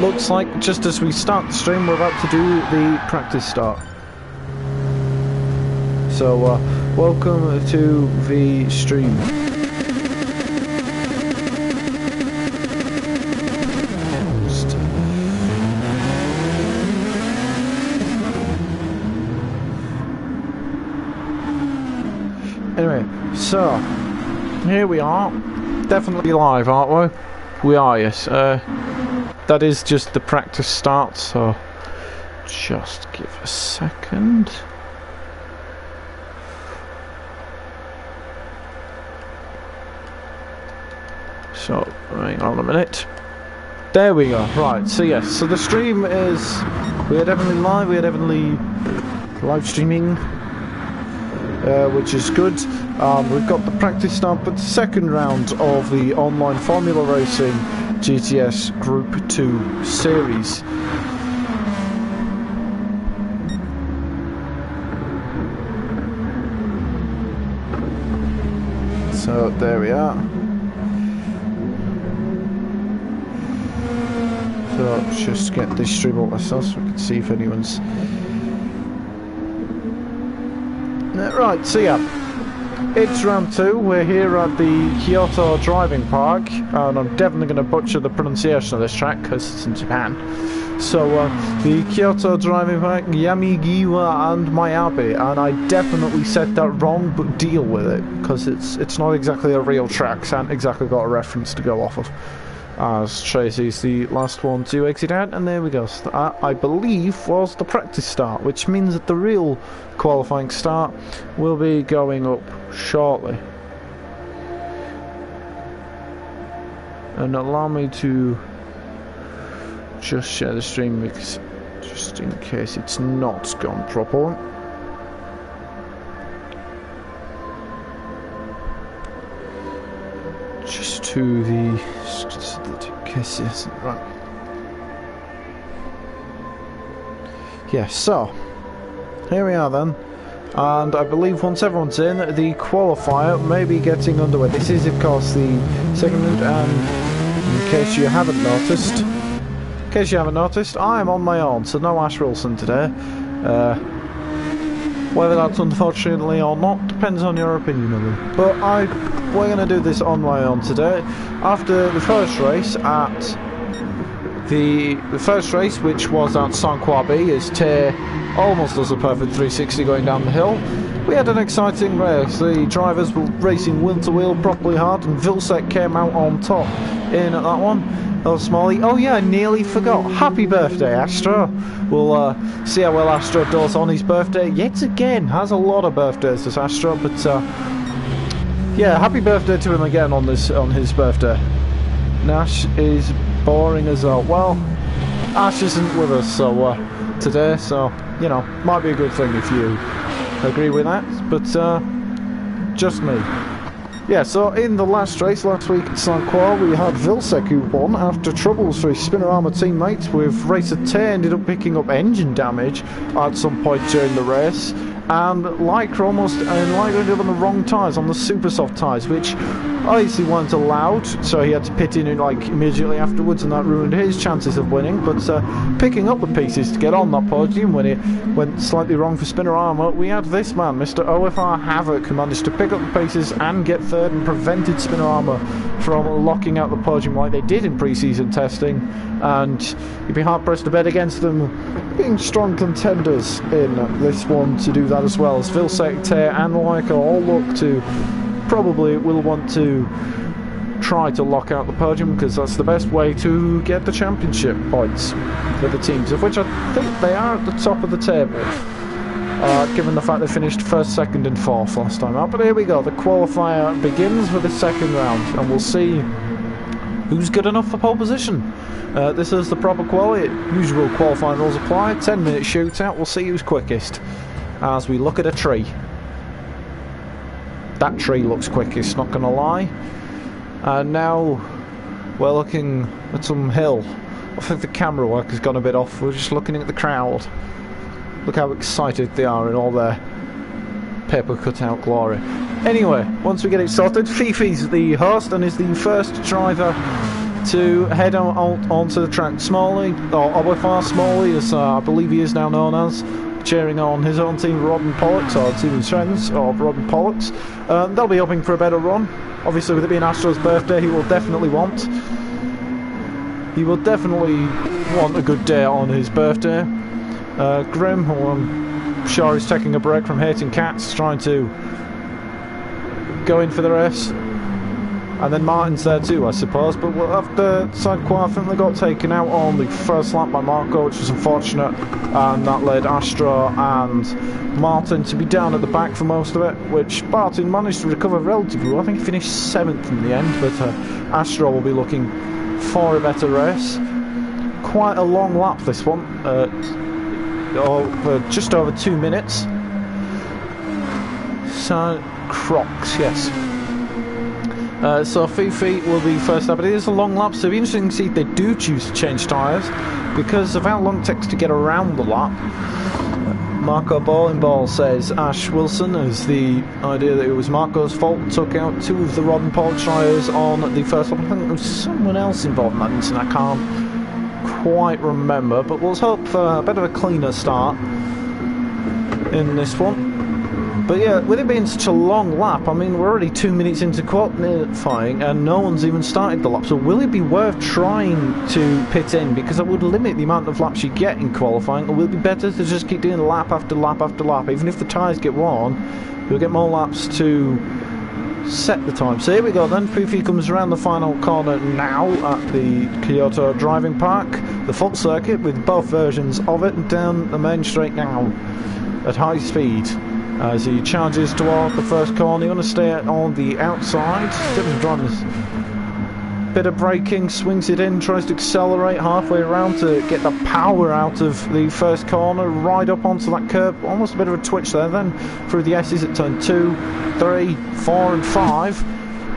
looks like just as we start the stream, we're about to do the practice start. So, welcome to the stream. Anyway, so here we are. Definitely live, aren't we? We are, yes. That is just the practice start, so just give a second. So, hang on a minute. There we go. Right, so yes, so the stream is... we are definitely live, we are definitely live streaming, which is good. We've got the practice start, but the second round of the online Formula Racing GTS Group 2 series. So there we are. So let's just get this stream up myself so we can see if anyone's... Right, so yeah, it's round 2. We're here at the Kyoto Driving Park, and I'm definitely going to butcher the pronunciation of this track because it's in Japan. So the Kyoto Driving Park, Yamigiwa and Miyabi, and I definitely said that wrong, but deal with it because it's not exactly a real track. So I haven't exactly got a reference to go off of. As Tracy's the last one to exit out, and there we go. So that, I believe, was the practice start, which means that the real qualifying start will be going up shortly. And allow me to just share the stream, because just in case it's not gone properly. Just to the cases, right. Yeah, so here we are then, and I believe once everyone's in, the qualifier may be getting underway. This is of course the second round, and in case you haven't noticed, I'm on my own, so no Ash Wilson today. Whether that's unfortunately or not depends on your opinion of him. But we're going to do this on my own today. After the first race at the first race, which was at Sankwabi, as Tay almost does a perfect 360 going down the hill, we had an exciting race. The drivers were racing wheel to wheel properly hard, and Vilsek came out on top in at that one. Oh, Smalley. Oh yeah, I nearly forgot. Happy birthday, Astro. We'll see how well Astro does on his birthday. Yet again, has a lot of birthdays, this Astro, but yeah, happy birthday to him again on his birthday. Nash is boring as hell. Well, Ash isn't with us today, so you know, might be a good thing if you agree with that, but just me. Yeah, so in the last race last week at Sankwa, we had Vilsek who won after troubles for his Spinorama teammate, with racer Tay ended up picking up engine damage at some point during the race, and Lycra ended up on the wrong tyres, on the super soft tyres, which obviously weren't allowed, so he had to pit in like immediately afterwards, and that ruined his chances of winning. But picking up the pieces to get on that podium when it went slightly wrong for Spinorama, we had this man, Mr. OFR Havoc, who managed to pick up the pieces and get third and prevented Spinorama from locking out the podium like they did in pre-season testing, and you'd be hard-pressed to bet against them being strong contenders in this one to do that as well, as Vilsek, Tay and Lycra all look to probably will want to try to lock out the podium, because that's the best way to get the championship points for the teams, of which I think they are at the top of the table, given the fact they finished first, second and fourth last time out. But here we go, the qualifier begins with the second round, and we'll see who's good enough for pole position. This is the proper quality, usual qualifying rules apply, 10-minute shootout. We'll see who's quickest as we look at a tree. That tree looks quickest, not gonna lie. And now we're looking at some hill. I think the camera work has gone a bit off. We're just looking at the crowd. Look how excited they are in all their paper cutout glory. Anyway, once we get it sorted, Fifi's the host and is the first driver to head onto the track. Smalley, or OFR Smalley, as I believe he is now known as, cheering on his own team, Rod and Pollux, or team of friends of Rod and Pollux. They'll be hoping for a better run. Obviously, with it being Astro's birthday, he will definitely want a good day on his birthday. Grim, who I'm sure is taking a break from hating cats, trying to go in for the race. And then Martin's there too, I suppose, but after side quite, I think they got taken out on the first lap by Marco, which was unfortunate, and that led Astro and Martin to be down at the back for most of it, which Martin managed to recover relatively well. I think he finished 7th in the end, but Astro will be looking for a better race. Quite a long lap, this one, just over 2 minutes. So, Crocs, yes. So Fifi will be first up, but it is a long lap, so it'll be interesting to see if they do choose to change tyres, because of how long it takes to get around the lap. Marco Ball says Ash Wilson is the idea that it was Marco's fault, took out 2 of the Rod and Paul tyres on the first lap. I think there was someone else involved in that incident, I can't quite remember, but we'll hope for a bit of a cleaner start in this one. But yeah, with it being such a long lap, I mean, we're already 2 minutes into qualifying and no one's even started the lap, so will it be worth trying to pit in? Because I would limit the amount of laps you get in qualifying, or will it be better to just keep doing lap after lap after lap? Even if the tyres get worn, you'll get more laps to set the time. So here we go then, Fifi comes around the final corner now at the Kyoto Driving Park, the full circuit with both versions of it, down the main straight now at high speed. As he charges toward the first corner, you want to stay on the outside. Bit of braking, swings it in, tries to accelerate halfway around to get the power out of the first corner, right up onto that curb. Almost a bit of a twitch there, then through the S's at turn 2, 3, 4 and 5,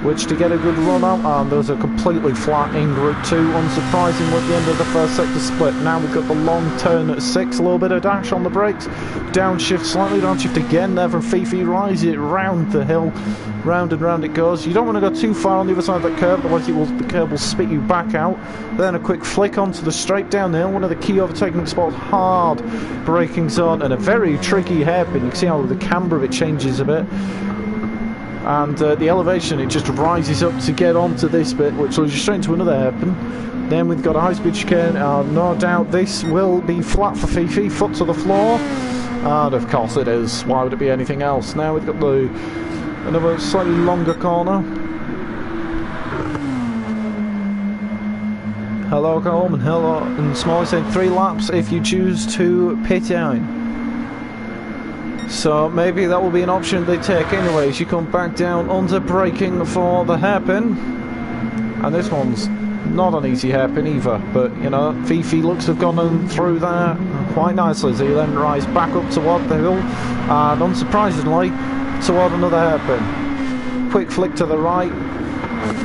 which to get a good run out, and there's a completely flat in Group 2, unsurprising at the end of the first sector split. Now we've got the long turn at 6, a little bit of dash on the brakes, downshift slightly, downshift again there from Fifi, rise it round the hill, round and round it goes. You don't want to go too far on the other side of that curb, otherwise the curb will spit you back out. Then a quick flick onto the straight down the hill, one of the key overtaking spots, hard braking zone, and a very tricky hairpin. You can see how the camber of it changes a bit. And the elevation, it just rises up to get onto this bit, which leads you straight into another hairpin. Then we've got a high-speed chicane, no doubt this will be flat for Fifi, foot to the floor, and of course it is, why would it be anything else? Now we've got another slightly longer corner. Hello Coleman, hello, and Smalley saying 3 laps if you choose to pit out. So maybe that will be an option they take anyways. You come back down under braking for the hairpin, and this one's not an easy hairpin either, but you know, Fifi looks to have gone through there quite nicely as he then rises back up toward the hill, and unsurprisingly toward another hairpin. Quick flick to the right,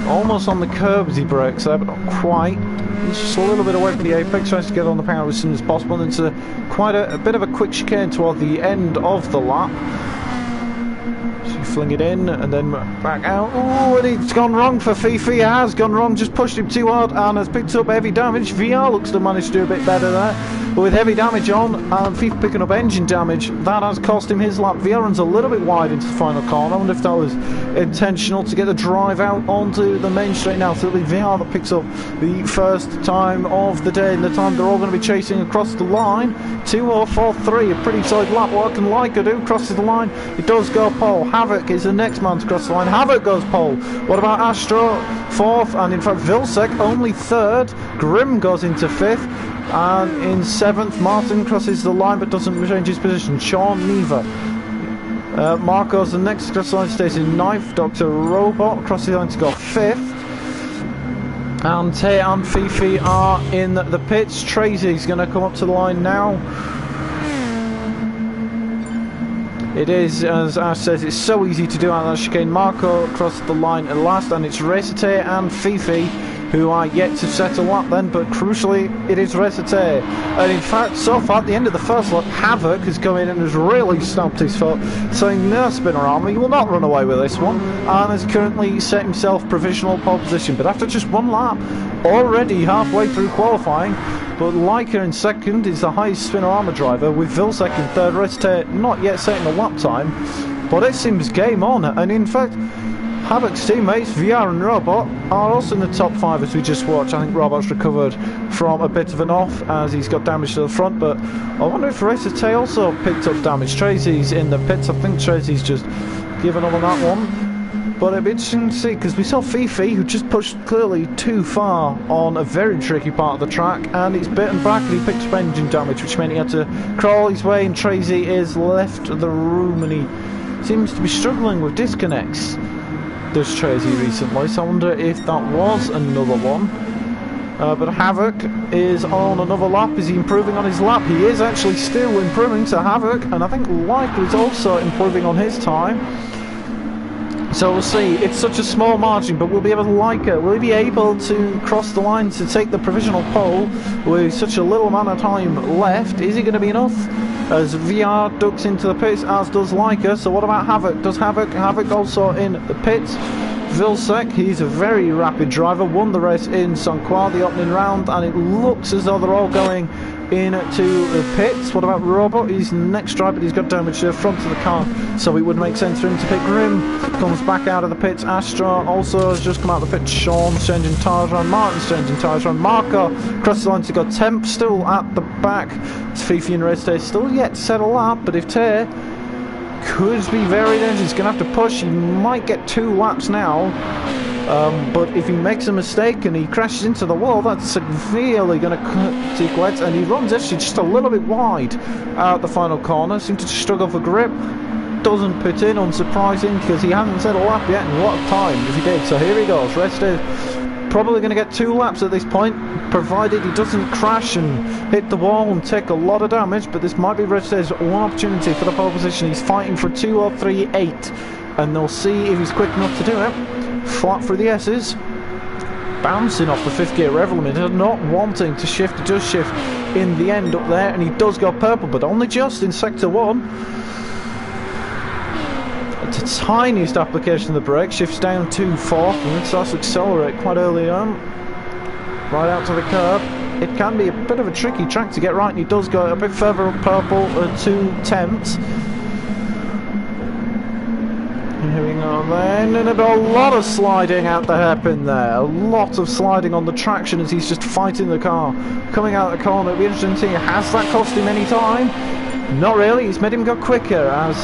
almost on the curb as he brakes there, but not quite. He's just a little bit away from the apex, tries to get on the power as soon as possible, and into quite a bit of a quick chicane toward the end of the lap. So you fling it in and then back out. Oh, and it's gone wrong for Fifi. It has gone wrong, just pushed him too hard and has picked up heavy damage. VR looks to have managed to do a bit better there, but with heavy damage on and Fifi picking up engine damage, that has cost him his lap. VR runs a little bit wide into the final corner. I wonder if that was intentional to get the drive out onto the main straight now. So it'll be VR that picks up the first time of the day, and the time they're all going to be chasing across the line. 2:04.3, a pretty solid lap. What can Leica do? Crosses the line. It does go pole. Havoc is the next man to cross the line. Havoc goes pole. What about Astro? 4th, and in fact Vilsek only 3rd. Grim goes into 5th. And in 7th, Martin crosses the line but doesn't change his position. Sean neither. Marco's the next cross line, stays in 9th. Dr. Robot crosses the line to go 5th. And Tay and Fifi are in the pits. Tracy's going to come up to the line now. It is, as Ash says, it's so easy to do out of that chicane. Marco crossed the line at last, and it's Racete and Fifi who are yet to set a lap then, but crucially it is Resete. And in fact, so far at the end of the first lap, Havoc has come in and has really stomped his foot, saying no, Spinorama, you will not run away with this one, and has currently set himself provisional pole position. But after just one lap, already halfway through qualifying, but Leica in second is the highest Spinorama driver, with Vilsek in third, Resete not yet setting a lap time, but it seems game on. And in fact, Havoc's teammates, VR and Robot, are also in the top 5 as we just watched. I think Robot's recovered from a bit of an off as he's got damage to the front, but I wonder if Resete also picked up damage. Tracy's in the pits. I think Tracy's just given up on that one. But it'd be interesting to see, because we saw Fifi, who just pushed clearly too far on a very tricky part of the track, and he's bitten back and he picked up engine damage, which meant he had to crawl his way, and Tracy is left the room, and he seems to be struggling with disconnects. Does Tracy recently, so I wonder if that was another one. But Havoc is on another lap. Is he improving on his lap? He is actually still improving to Havoc, and I think Leica is also improving on his time. So we'll see. It's such a small margin, but we'll be able to Leica. Will he be able to cross the line to take the provisional pole with such a little amount of time left? Is it going to be enough? As VR ducks into the pits, as does Leica. So what about Havoc? Does Havoc also in the pits? Vilsek, he's a very rapid driver, won the race in Sanqual, the opening round, and it looks as though they're all going into the pits. What about Robot? He's next driver, but he's got damage to the front of the car, so it would make sense for him to pick Grim. Comes back out of the pits. Astra also has just come out of the pits. Sean's changing tyres around. Martin's changing tyres around. Marco crosses the line to go Temp, still at the back. It's Fifi and Resete still yet to settle up, but if Tear could be very dangerous, he's going to have to push. He might get 2 laps now. But if he makes a mistake and he crashes into the wall, that's severely going to cut Sequence, and he runs actually just a little bit wide out the final corner. Seems to struggle for grip. Doesn't put in, unsurprising, because he hasn't set a lap yet, and what time if he did. So here he goes. Rested, probably going to get 2 laps at this point, provided he doesn't crash and hit the wall and take a lot of damage. But this might be Rested's one opportunity for the pole position. He's fighting for 2 or 3 8, and they'll see if he's quick enough to do it. Flat through the S's, bouncing off the 5th gear rev limiter, not wanting to shift. He does shift in the end up there, and he does go purple, but only just in sector 1. It's a tiniest application of the brake, shifts down to 4th, and then starts to accelerate quite early on, right out to the curb. It can be a bit of a tricky track to get right, and he does go a bit further up purple to Temps. Here we go then, and a lot of sliding out the hairpin there, a lot of sliding on the traction as he's just fighting the car, coming out the corner. It'll be interesting to see, has that cost him any time? Not really, it's made him go quicker as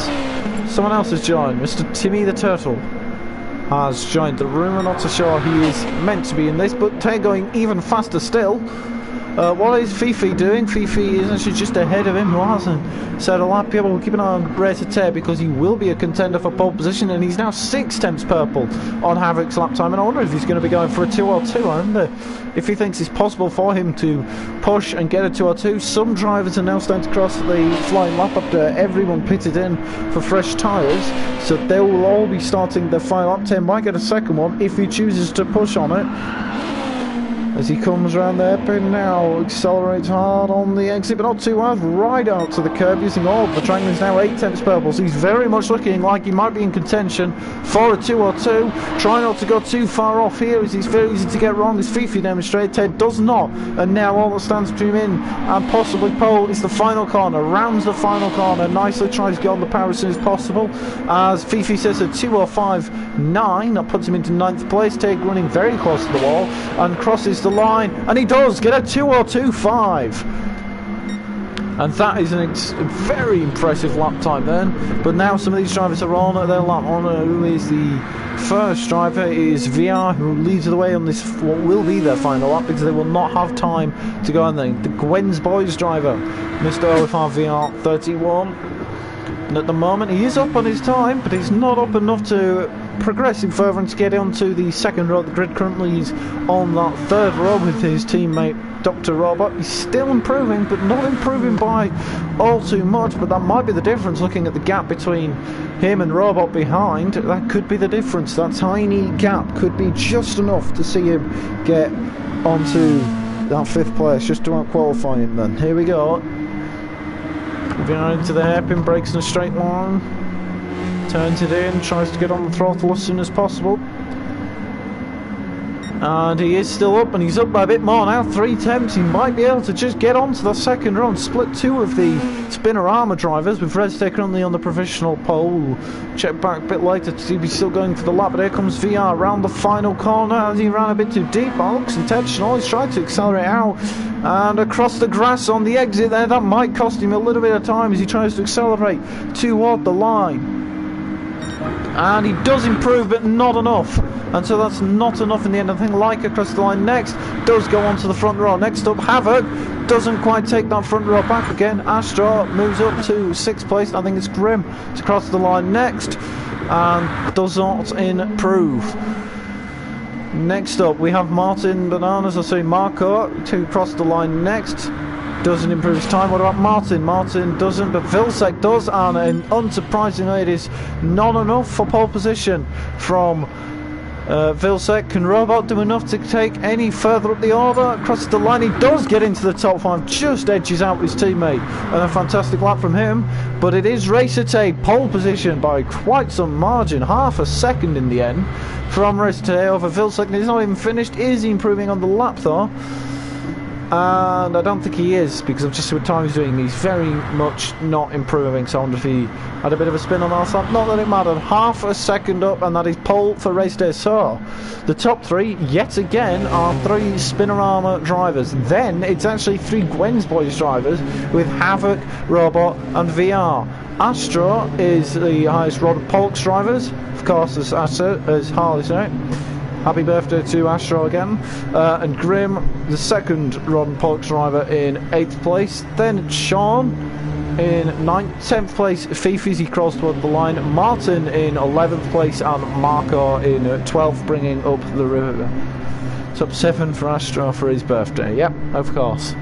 someone else has joined. Mr. Timmy the Turtle has joined the room. I'm not so sure he is meant to be in this, but they're going even faster still. What is Fifi doing? Fifi is actually just ahead of him, who hasn't set a lap yet. We'll keep an eye on Resete because he will be a contender for pole position, and he's now 6 tenths purple on Havoc's lap time, and I wonder if he's going to be going for a 2 or 2. I wonder if he thinks it's possible for him to push and get a 2 or 2. Some drivers are now starting to cross the flying lap after everyone pitted in for fresh tyres, so they will all be starting their final lap. 10 might get a second one if he chooses to push on it. As he comes around the hairpin now, accelerates hard on the exit, but not too hard, right out to the curb, using all of the track. He's now 8 tenths purple, so he's very much looking like he might be in contention for a 2 or 2. Try not to go too far off here, as he's very easy to get wrong, as Fifi demonstrated. Ted does not, and now all that stands between him and possibly pole is the final corner. Rounds the final corner nicely, tries to get on the power as soon as possible, as Fifi says a 2:05.9, that puts him into 9th place. Ted running very close to the wall, and crosses the line, and he does get a 2:02.5, and that is a very impressive lap time then. But now some of these drivers are on at their lap. On who is the first driver is VR, who leads the way on this what will be their final lap, because they will not have time to go on. The Gwen's Boys driver, Mr. OFR VR 31. And at the moment he is up on his time, but he's not up enough to progress him further and to get onto the second row of the grid. Currently he's on that 3rd row with his teammate Dr. Robot. He's still improving, but not improving by all too much. But that might be the difference, looking at the gap between him and Robot behind. That could be the difference. That tiny gap could be just enough to see him get onto that 5th place, just to out-qualify him then. Here we go. Moving on into the hairpin, brakes in a straight line. Turns it in, tries to get on the throttle as soon as possible. And he is still up, and he's up by a bit more now. 3 attempts, he might be able to just get onto the second run. Split 2 of the Spinorama drivers, with Rezte currently on the provisional pole. Check back a bit later to see if he's still going for the lap, but here comes VR round the final corner as he ran a bit too deep. That looks intentional, he's trying to accelerate out. And across the grass on the exit there, that might cost him a little bit of time as he tries to accelerate toward the line. And he does improve, but not enough. And so that's not enough in the end. I think Leica across the line next does go onto the front row. Next up, Havoc doesn't quite take that front row back again. Astro moves up to 6th place. I think it's Grim to cross the line next and does not improve. Next up, we have Martin Bananas, Marco to cross the line next. Doesn't improve his time. What about Martin? Martin doesn't, but Vilsek does, and unsurprisingly it is not enough for pole position from Vilsek. Can Robot do enough to take any further up the order? Across the line, he does get into the top 5, just edges out his teammate, and a fantastic lap from him. But it is Racete pole position by quite some margin, half a second in the end from Racete over Vilsek. He's not even finished. Is he improving on the lap though? And I don't think he is, because of just what time he's doing. He's very much not improving, so I wonder if he had a bit of a spin on our side. Not that it mattered. Half a second up, and that is pole for race day. So the top 3 yet again are 3 Spinorama drivers. Then it's actually 3 Gwen's Boys drivers with Havoc, Robot and VR. Astro is the highest Rod Polk's drivers, of course, as Harley said. Happy birthday to Astro again. And Grim, the second Rod and Polk's driver, in 8th place. Then Sean in 10th place. Fifi's, he crossed toward the line. Martin in 11th place, and Marco in 12th, bringing up the river. Top 7 for Astro for his birthday. Yep, of course.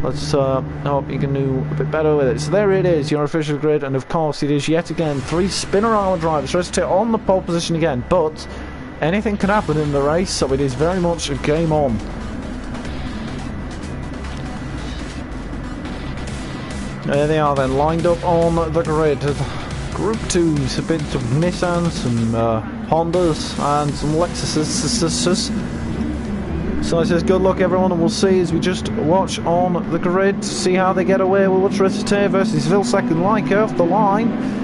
Let's hope you can do a bit better with it. So there it is, your official grid, and of course it is yet again 3 Spinorama drivers. Let's take on the pole position again, but anything can happen in the race, so it is very much a game on. There they are then, lined up on the grid. Group 2's a bit of Nissan, some Hondas and some Lexuses. So it says good luck everyone, and we'll see as we just watch on the grid to see how they get away with Racete versus Vilsek and Leica off the line.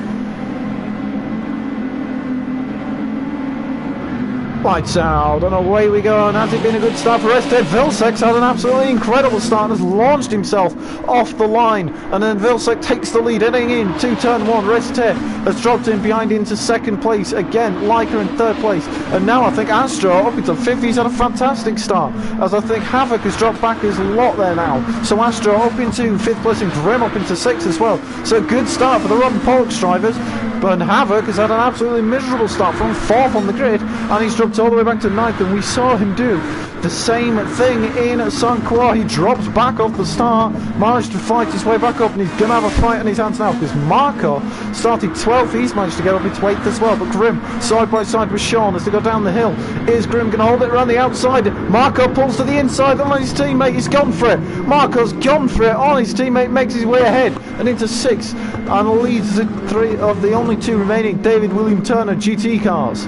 Lights out, and away we go. And has it been a good start for Racete? Vilsek's had an absolutely incredible start and has launched himself off the line, and then Vilsek takes the lead heading into turn 1. Racete has dropped in behind into 2nd place again. Leica in 3rd place, and now I think Astro up into 5th. He's had a fantastic start, as I think Havoc has dropped back his lot there now. So Astro up into 5th place and Grim up into 6th as well. So good start for the Rod and Polk's drivers. But Havoc has had an absolutely miserable start from 4th on the grid, and he's dropped all the way back to 9th, and we saw him do the same thing in Sanquois. He drops back off the start, managed to fight his way back up, and he's going to have a fight on his hands now, because Marco started 12th. He's managed to get up into 8th as well, but Grim side by side with Sean as they go down the hill. Is Grim going to hold it around the outside? Marco pulls to the inside on his teammate. He's gone for it. Marco's gone for it on his teammate, makes his way ahead and into 6th, and leads the 3 of the only 2 remaining David William Turner GT cars.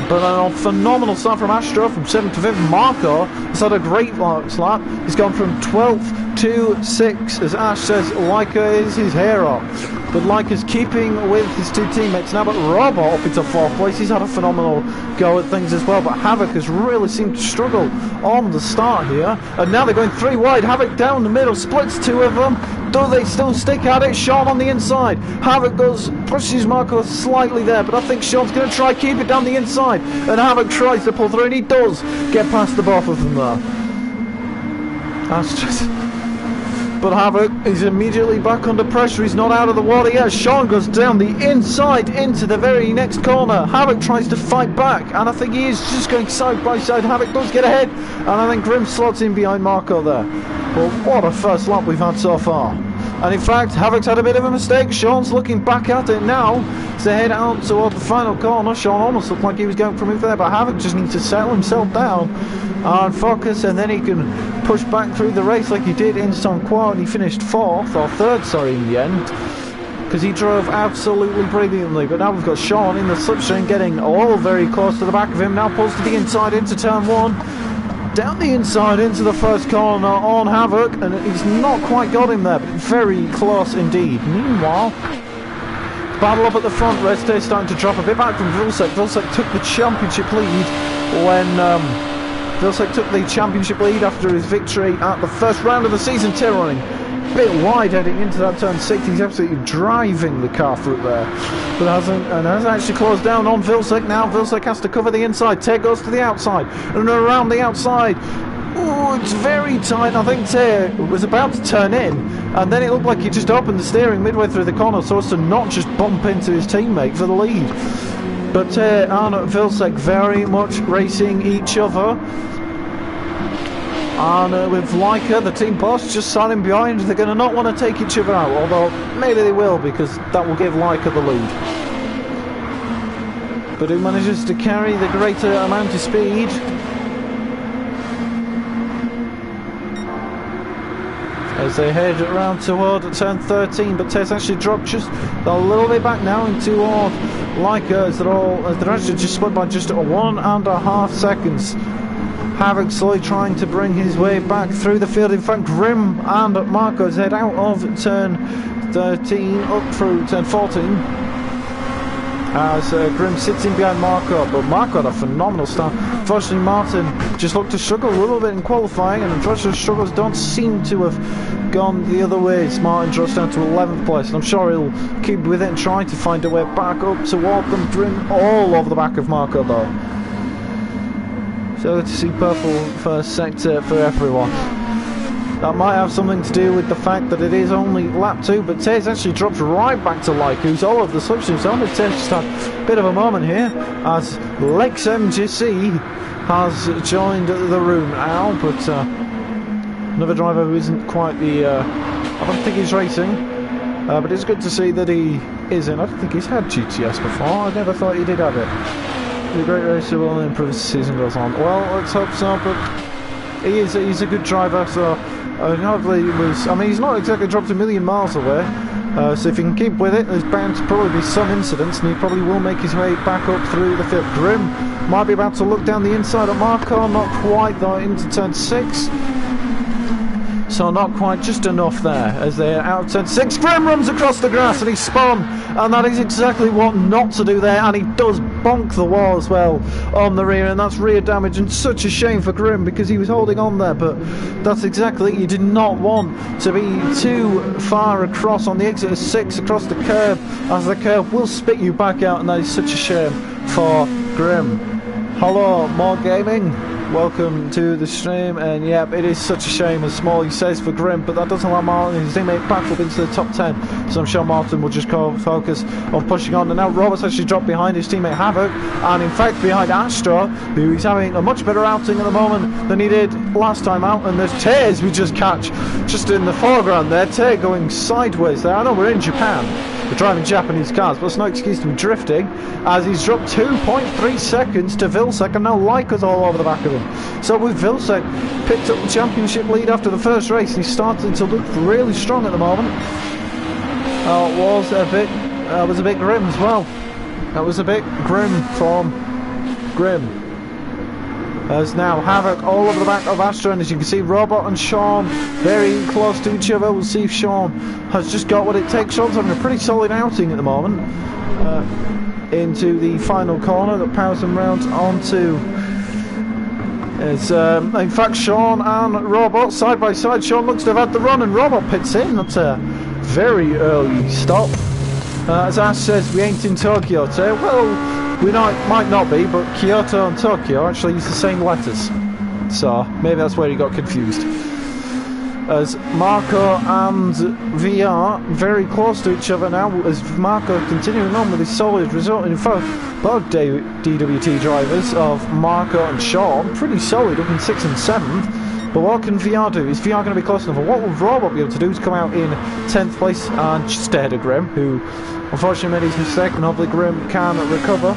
But a phenomenal start from Astro from 7th to 5th. Marco has had a great lap. He's gone from 12th to 6th. As Ash says, Leica is his hero. But Leica's keeping with his 2 teammates now. But Robot up into 4th place. He's had a phenomenal go at things as well. But Havoc has really seemed to struggle on the start here. And now they're going 3 wide. Havoc down the middle, splits 2 of them. Do they still stick at it? Sean on the inside. Havoc pushes Marco slightly there, but I think Sean's going to try keep it down the inside. And Havoc tries to pull through, and he does get past the both of them there. That's just... But Havoc is immediately back under pressure. He's not out of the water yet. Sean goes down the inside into the very next corner. Havoc tries to fight back, and I think he is just going side by side. Havoc does get ahead, and I think Grim slots in behind Marco there. But what a first lap we've had so far. And in fact, Havoc's had a bit of a mistake. Sean's looking back at it now to head out toward the final corner. Sean almost looked like he was going for a move there, but Havoc just needs to settle himself down and focus, and then he can push back through the race like he did in some quad. He finished third, in the end, because he drove absolutely brilliantly. But now we've got Sean in the slipstream, getting all very close to the back of him. Now pulls to the inside into turn 1. Down the inside into the first corner on Havoc, and he's not quite got him there, but very close indeed. Meanwhile, battle up at the front. Reste starting to drop a bit back from Vilsek. Vilsek took the championship lead when Vilsek took the championship lead after his victory at the first round of the season. Tyrrelling a bit wide heading into that turn 6. He's absolutely driving the car through there, but hasn't actually closed down on Vilsek. Now Vilsek has to cover the inside. Tay goes to the outside and around the outside. Oh, it's very tight. I think Tay was about to turn in, and then it looked like he just opened the steering midway through the corner so as to not just bump into his teammate for the lead. But Tay and Vilsek very much racing each other. And with Leica, the team boss, just sat in behind. They're going to not want to take each other out, although maybe they will, because that will give Leica the lead. But who manages to carry the greater amount of speed? As they head around toward turn 13, but Tess actually dropped just a little bit back now into Leica, as they're actually just split by just 1.5 seconds. Havoc slowly trying to bring his way back through the field. In fact, Grim and Marcos head out of turn 13 up through turn 14 as Grim sits in behind Marco, but Marco had a phenomenal start. Unfortunately, Martin just looked to struggle a little bit in qualifying, and unfortunately struggles don't seem to have gone the other way. Martin drops down to 11th place, and I'm sure he'll keep with it and try to find a way back up toward them. Grim all over the back of Marco though. So it's a purple first sector for everyone. That might have something to do with the fact that it is only lap 2, but Taze actually drops right back to Like, who's all over the slipstream. So Taze just had a bit of a moment here as Lex MGC has joined the room now, but another driver who isn't quite the... I don't think he's racing, but it's good to see that he is in. I don't think he's had GTS before. I never thought he did have it. The great racer will improve as the season goes on. Well, let's hope so, but he's a good driver, so hopefully he's not exactly dropped a million miles away, so if he can keep with it, there's bound to probably be some incidents, and he probably will make his way back up through the field. Grim might be about to look down the inside of Marco, not quite though, into turn 6. So not quite, just enough there as they're out of turn 6. Grim runs across the grass and he spun, and that is exactly what not to do there, and he does bonk the wall as well on the rear, and that's rear damage, and such a shame for Grim because he was holding on there, but that's exactly, you did not want to be too far across on the exit of 6 across the curb, as the curb will spit you back out, and that is such a shame for Grim. Hello, more gaming. Welcome to the stream, and yeah, it is such a shame, as Smalley says, for Grim, but that doesn't allow Martin and his teammate back up into the top 10, so I'm sure Martin will just focus on pushing on. And now Roberts actually dropped behind his teammate Havoc, and in fact behind Astro, who is having a much better outing at the moment than he did last time out. And there's Taze we just catch just in the foreground there, Tay going sideways there. I know we're in Japan, we're driving Japanese cars, but it's no excuse to be drifting, as he's dropped 2.3 seconds to Vilsek, and now Leica's all over the back of him. So with Vilsek picked up the championship lead after the first race, and he's starting to look really strong at the moment. Was a bit grim as well. That was a bit grim from Grim. As now Havoc all over the back of Astra, and as you can see, Robot and Sean very close to each other. We'll see if Sean has just got what it takes. Sean's having a pretty solid outing at the moment. Into the final corner that powers them round onto. It's, in fact, Sean and Robot side by side. Sean looks to have had the run, and Robot pits in. That's a very early stop. As Ash says, we ain't in Tokyo today. Well, we might not be, but Kyoto and Tokyo actually use the same letters. So maybe that's where he got confused. as Marco and VR very close to each other now, as Marco continuing on with his solid result in front of both DWT drivers of Marco and Sean, pretty solid up in 6th and 7th. But what can VR do? Is VR going to be close enough? And what will Robot be able to do is come out in 10th place and just ahead of Grim, who unfortunately made his mistake, and hopefully Grim can recover.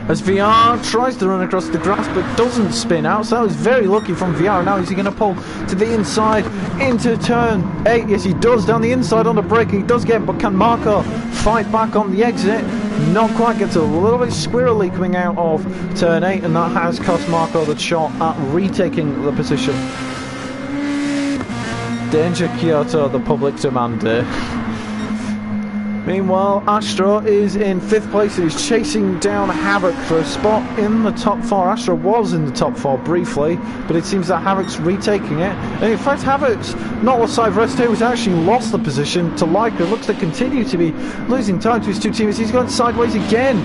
As VR tries to run across the grass but doesn't spin out, so that was very lucky from VR. Now is he going to pull to the inside into turn 8? Yes, he does, down the inside on the brake. He does get, but can Marco fight back on the exit? Not quite, gets a little bit squirrely coming out of turn 8, and that has cost Marco the shot at retaking the position. Danger Kyoto, the public demander. Meanwhile, Astro is in 5th place. He's chasing down Havoc for a spot in the top 4. Astro was in the top 4 briefly, but it seems that Havoc's retaking it. And in fact, Havoc's not lost sight of rest here. He's actually lost the position to Leica. Looks to continue to be losing time to his 2 teammates. He's gone sideways again.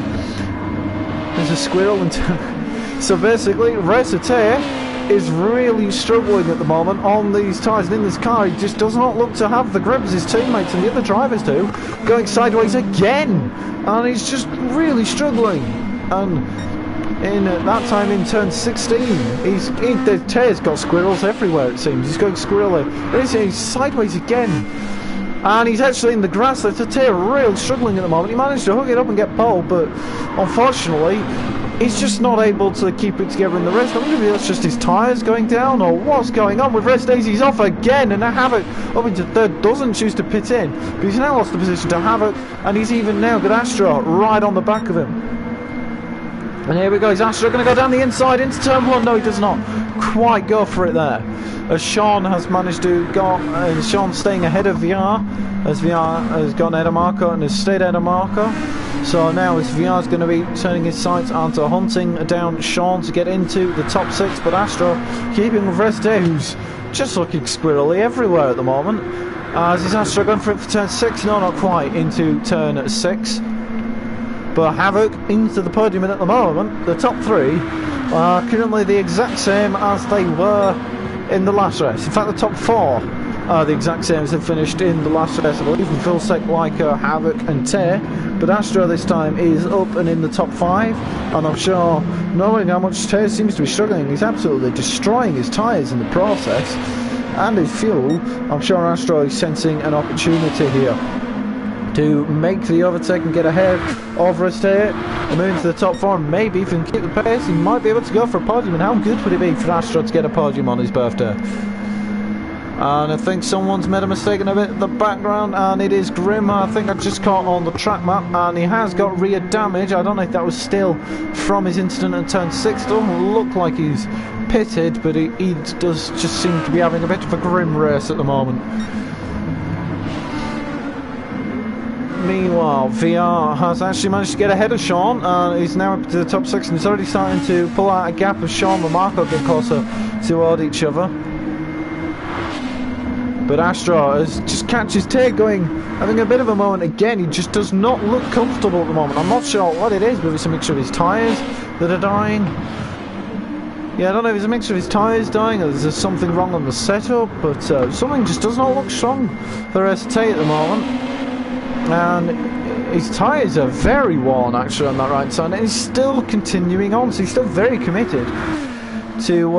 There's a squirrel. And so basically, Resate is really struggling at the moment on these tyres, and in this car he just does not look to have the grip as his teammates and the other drivers do. Going sideways again, and he's just really struggling. And in that time in turn 16, the tyres got squirrels everywhere, it seems. He's going squirrely, but he's sideways again, and he's actually in the grass. The Tete really struggling at the moment. He managed to hook it up and get pole, but unfortunately he's just not able to keep it together in the rest. I wonder if that's just his tyres going down, or what's going on with Rest Days. He's off again, and now Havoc up into 3rd, doesn't choose to pit in, but he's now lost the position to Havoc, and he's even now got Astro right on the back of him. And here we go, is Astro going to go down the inside into turn 1? No, he does not quite go for it there, as Sean has managed to go, Sean's staying ahead of VR, as VR has gone ahead of Marco and has stayed ahead of Marco. So now as VR's going to be turning his sights onto hunting down Sean to get into the top 6, but Astro keeping with Reste, who's just looking squirrely everywhere at the moment. As is Astro going for it for turn 6? No, not quite, into turn 6. But Havoc into the podium, and at the moment the top 3 are currently the exact same as they were in the last race. In fact, the top 4 are the exact same as they finished in the last race. I believe in Vilsec, Leica, Havoc and Tear, but Astro this time is up and in the top 5, and I'm sure, knowing how much Tear seems to be struggling, he's absolutely destroying his tyres in the process and his fuel. I'm sure Astro is sensing an opportunity here to make the overtake and get ahead of Reste and move into the top 4. Maybe if he can keep the pace, he might be able to go for a podium. And how good would it be for Astro to get a podium on his birthday? And I think someone's made a mistake in a bit of the background, and it is Grim. I think I just caught on the track map, and he has got rear damage. I don't know if that was still from his incident in turn 6. It doesn't look like he's pitted, but he does just seem to be having a bit of a grim race at the moment. Meanwhile, VR has actually managed to get ahead of Sean, and he's now up to the top 6, and he's already starting to pull out a gap as Sean and Marco get closer toward each other. But Astro has just catch his tail going, having a bit of a moment again. He just does not look comfortable at the moment. I'm not sure what it is, but it's a mixture of his tyres that are dying. Yeah, I don't know if it's a mixture of his tyres dying or there's something wrong on the setup, but something just does not look strong for ST at the moment. And his tyres are very worn actually on that right side, and he's still continuing on, so he's still very committed to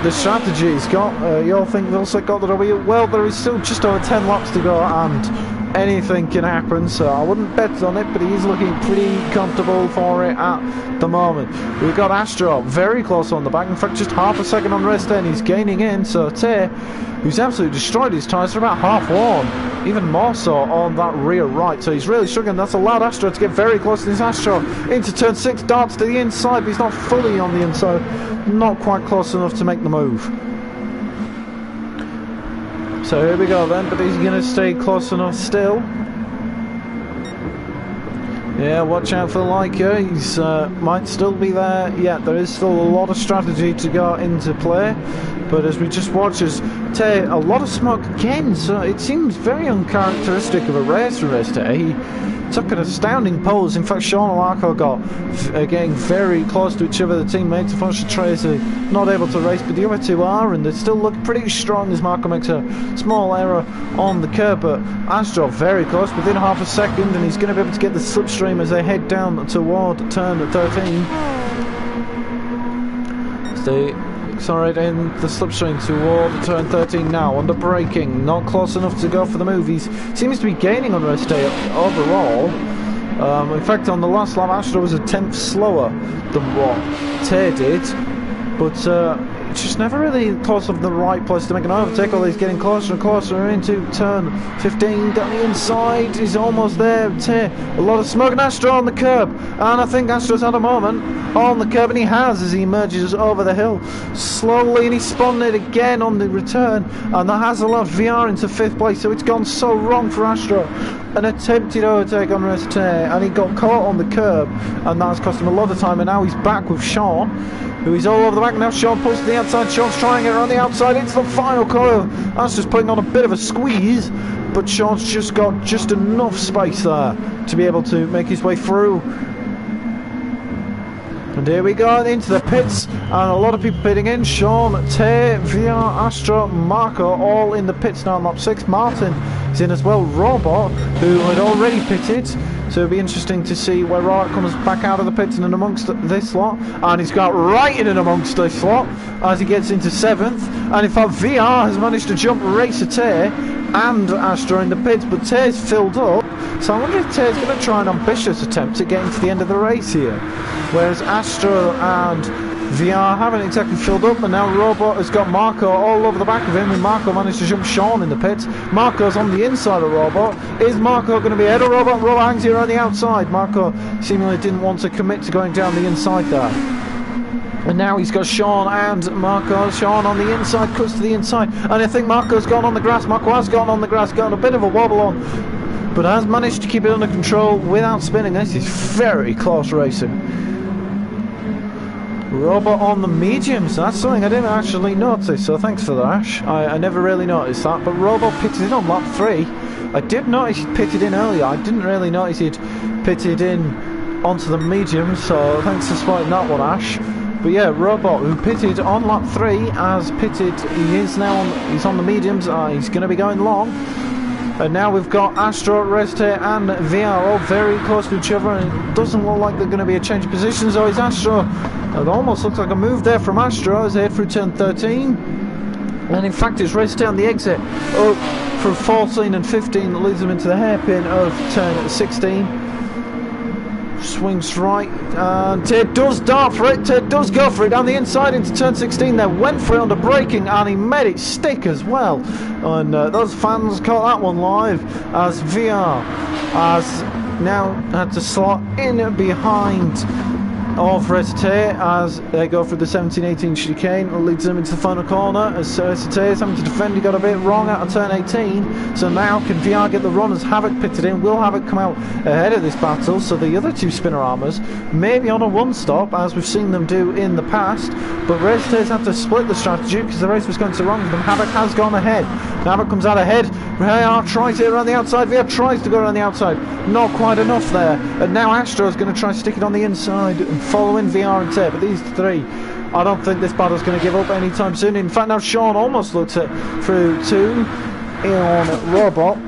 the strategy he's got. You all think Vilsec got the W? Well, there is still just over 10 laps to go and anything can happen, so I wouldn't bet on it, but he is looking pretty comfortable for it at the moment. We've got Astro very close on the back, in fact just half a second on rest and he's gaining in, so Tay, who's absolutely destroyed his tyres, are about half worn, even more so on that rear right, so he's really struggling. That's allowed Astro to get very close to this. Astro into turn 6, darts to the inside, but he's not fully on the inside, not quite close enough to make the move. So here we go then, but he's going to stay close enough still. Yeah, watch out for Leica, he's might still be there. Yeah, there is still a lot of strategy to go into play, but as we just watch as Tay, a lot of smoke again, so it seems very uncharacteristic of a race for Tay. took an astounding pose. In fact, Sean and Marco got getting very close to each other, the teammates. Unfortunately, Tracy not able to race, but the other two are, and they still look pretty strong as Marco makes a small error on the curb. But Astro very close, within half a second, and he's going to be able to get the slipstream as they head down toward turn 13. Stay accelerating the slipstream toward turn 13 now, under braking, not close enough to go for the move. He seems to be gaining on rest day overall. In fact, on the last lap, Astro was a tenth slower than what Tay did, but just never really close of the right place to make an overtake. Although he's getting closer and closer into turn 15 down the inside. He's almost there. Tay, a lot of smoke, and Astro on the curb, and I think Astro's had a moment on the curb, and he has as he emerges over the hill slowly, and he's spotted it again on the return, and that has allowed VR into 5th place. So it's gone so wrong for Astro. An attempted overtake on Reste, and he got caught on the curb, and that's cost him a lot of time. And now he's back with Sean, who is all over the back. Now Sean pulls to the outside. Sean's trying it around the outside. It's the final corner. That's just putting on a bit of a squeeze, but Sean's just got just enough space there to be able to make his way through. And here we go into the pits, and a lot of people pitting in. Sean, Tay, VR, Astro, Marco, all in the pits now on lap 6. Martin is in as well. Robot, who had already pitted, so it'll be interesting to see where Robert comes back out of the pits and in amongst this lot. And he's got right in and amongst this lot as he gets into 7th. And in fact, VR has managed to jump Racer Tay and Astro in the pits, but Tay's filled up. So I wonder if Tay's going to try an ambitious attempt at getting to the end of the race here, whereas Astro and VR haven't exactly filled up. And now Robot has got Marco all over the back of him, and Marco managed to jump Sean in the pits. Marco's on the inside of Robot. Is Marco going to be ahead of Robot? Robot hangs here on the outside. Marco seemingly didn't want to commit to going down the inside there. And now he's got Sean and Marco. Sean on the inside, cuts to the inside, and I think Marco's gone on the grass. Marco has gone on the grass, got a bit of a wobble on, but has managed to keep it under control without spinning. This is very close racing. Robot on the mediums, that's something I didn't actually notice, so thanks for that, Ash. I never really noticed that, but Robot pitted in on lap 3. I did notice he'd pitted in earlier. I didn't really notice he'd pitted in onto the mediums, so thanks for spotting that one, Ash. But yeah, Robot, who pitted on lap 3, has pitted. He is now on, he's on the mediums. He's going to be going long. And now we've got Astro, Reste and VR all very close to each other, and it doesn't look like they're going to be a change of positions. So it's Astro. It almost looks like a move there from Astro as they head through turn 13. And in fact, it's Reste on the exit up from 14 and 15 that leads them into the hairpin of turn 16. Swings right, and Ted does dart for it. Ted does go for it down the inside into turn 16 there. Went for it under braking, and he made it stick as well. And those fans caught that one live as VR has now had to slot in behind of Reste as they go through the 17-18 chicane. It leads them into the final corner as Reste is having to defend. He got a bit wrong out of turn 18, so now can VR get the run as Havoc pitted in? Will Havoc come out ahead of this battle? So the other two Spinnoramas maybe on a one stop as we've seen them do in the past, but Reste's had to split the strategy because the race was going so wrong for them. Havoc has gone ahead. Havoc comes out ahead. VR tries it around the outside. VR tries to go around the outside, not quite enough there, and now Astro's going to try to stick it on the inside and following VR and Tay. But these three, I don't think this battle's going to give up anytime soon. In fact, now Sean almost looks at through 2 on Robot,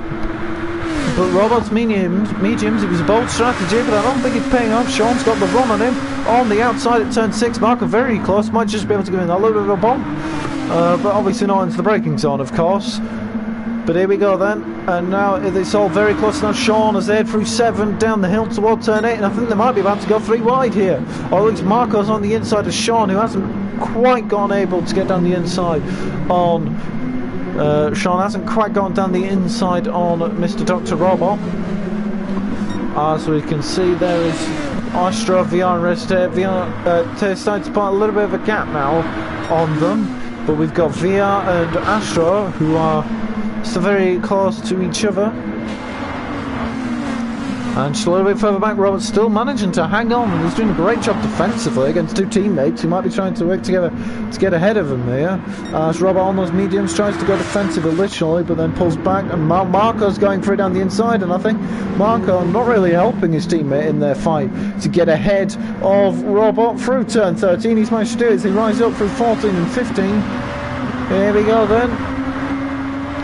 but Robot's mediums, it was a bold strategy, but I don't think it's paying off. Sean's got the run on him on the outside at turn 6. Marco very close, might just be able to give him a little bit of a bump, but obviously not into the braking zone, of course. But here we go then, and now it's all very close. Now Sean has head through 7 down the hill toward turn 8, and I think they might be about to go 3 wide here. Or at least Marco's on the inside of Sean, who hasn't quite gone able to get down the inside on Sean hasn't quite gone down the inside on Mr. Dr. Robot. As we can see, there is Astro, VR and Reste. VR starting to put a little bit of a gap now on them, but we've got VR and Astro who are still very close to each other. And just a little bit further back, Robert's still managing to hang on, and he's doing a great job defensively against two teammates who might be trying to work together to get ahead of him here. As Robert on those mediums tries to go defensive initially, but then pulls back, and Marco's going for it down the inside, and I think Marco not really helping his teammate in their fight to get ahead of Robert through turn 13. He's managed to do it as he rises up through 14 and 15. Here we go then.